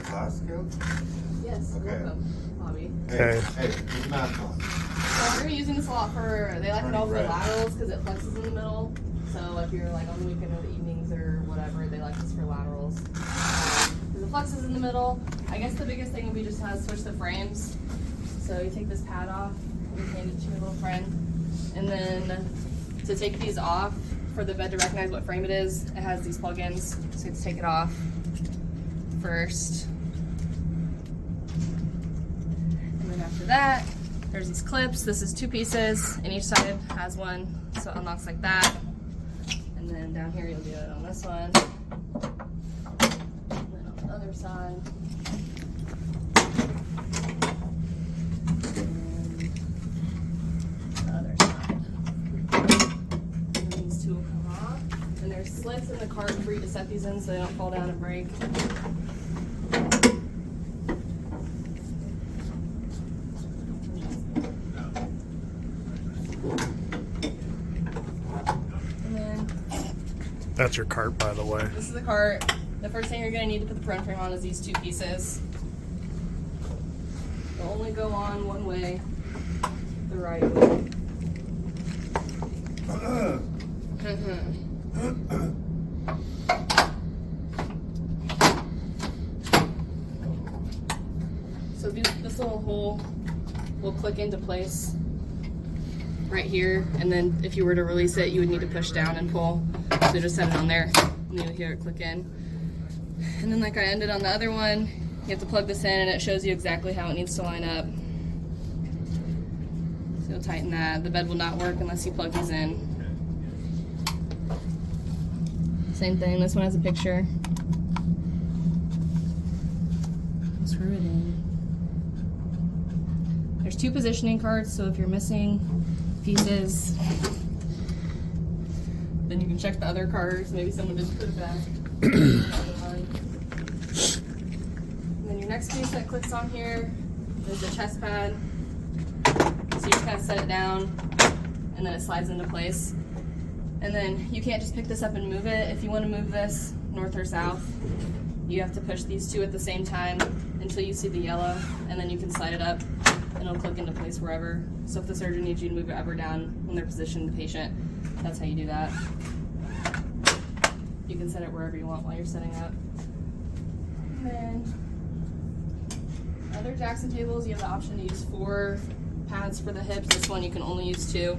Class, Caleb? Yes, Okay. welcome, Bobby. Hey, put the mask on. So we're using this a lot for, they like it all for laterals because it flexes in the middle. So if you're like on the weekend or the evenings or whatever, they like this for laterals. Because it flexes in the middle. I guess the biggest thing would be just how to switch the frames. So you take this pad off, and you hand it to your little friend. And then to take these off, for the bed to recognize what frame it is, it has these plugins. So you have to take it off first. And then after that, there's these clips. This is 2 pieces, and each side has one, so it unlocks like that. And then down here, you'll do it on this one. And then on the other side. And the other side. And these 2 will come off. And there's slits in the cart for you to set these in so they don't fall down and break. That's your cart, by the way. This is the cart. The first thing you're going to need to put the front frame on is these 2 pieces. They'll only go on one way, the right way. So this little hole will click into place right here, and then if you were to release it, you would need to push down and pull. So just set it on there, and you'll hear it click in. And then like I ended on the other one, you have to plug this in, and it shows you exactly how it needs to line up. So you'll tighten that. The bed will not work unless you plug these in. Same thing, this one has a picture. Screw it in. There's 2 positioning cards, so if you're missing pieces, then you can check the other cards. Maybe someone didn't put it back. And then your next piece that clicks on here is the chest pad. So you just kind of set it down, and then it slides into place. And then you can't just pick this up and move it. If you want to move this north or south, you have to push these 2 at the same time until you see the yellow, and then you can slide it up, and it'll click into place wherever. So if the surgeon needs you to move it up or down when they're positioning the patient, that's how you do that. You can set it wherever you want while you're setting up. And then other Jackson tables, you have the option to use 4 pads for the hips. This one you can only use 2.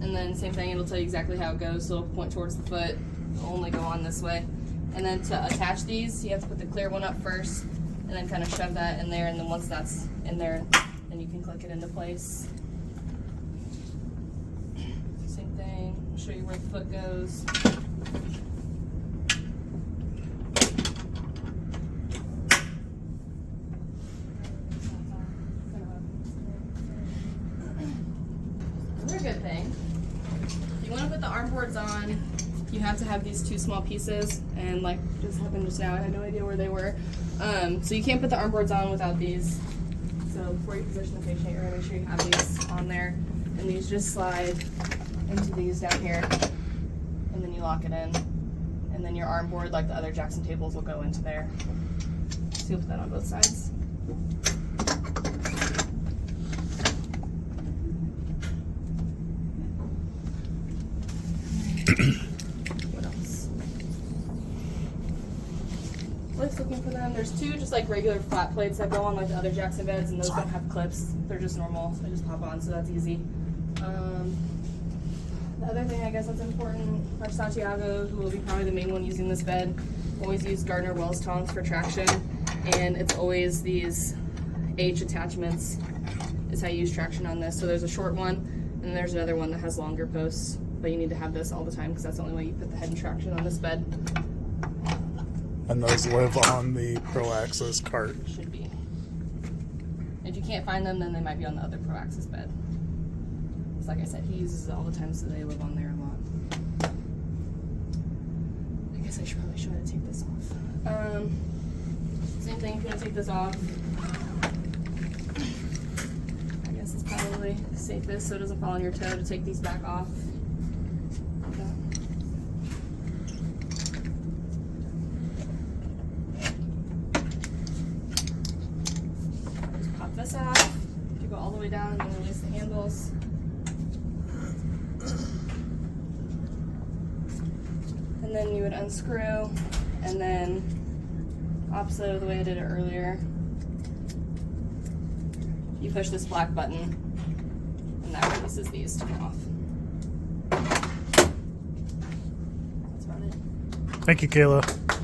And then same thing, it'll tell you exactly how it goes. So it'll point towards the foot, it'll only go on this way. And then to attach these, you have to put the clear one up first, and then kind of shove that in there, and then once that's in there, then you can click it into place. Same thing, I'll show you where the foot goes. Another good thing, if you want to put the arm boards on, you have to have these 2 small pieces, and like just happened just now, I had no idea where they were. So you can't put the arm boards on without these. So before you position the patient, you're gonna make sure you have these on there, and these just slide into these down here, and then you lock it in, and then your arm board, like the other Jackson tables, will go into there. So you'll put that on both sides. What else? Let's looking for them. There's 2 just like regular flat plates that go on like the other Jackson beds, and those don't have clips. They're just normal. They just pop on, so that's easy. The other thing I guess that's important, our Santiago, who will be probably the main one using this bed, always use Gardner Wells tongs for traction, and it's always these H attachments is how you use traction on this. So there's a short one, and there's another one that has longer posts, but you need to have this all the time because that's the only way you put the head in traction on this bed. And those live on the Pro Access cart. Should be. If you can't find them, then they might be on the other Pro Access bed. It's like I said, he uses it all the time, so they live on there a lot. I guess I should probably show how to take this off. Same thing, if you want to take this off, I guess it's probably the safest so it doesn't fall on your toe to take these back off. this half, you go all the way down and then release the handles. And then you would unscrew, and then opposite of the way I did it earlier, you push this black button, and that releases these to come off. That's about it. Thank you, Kayla.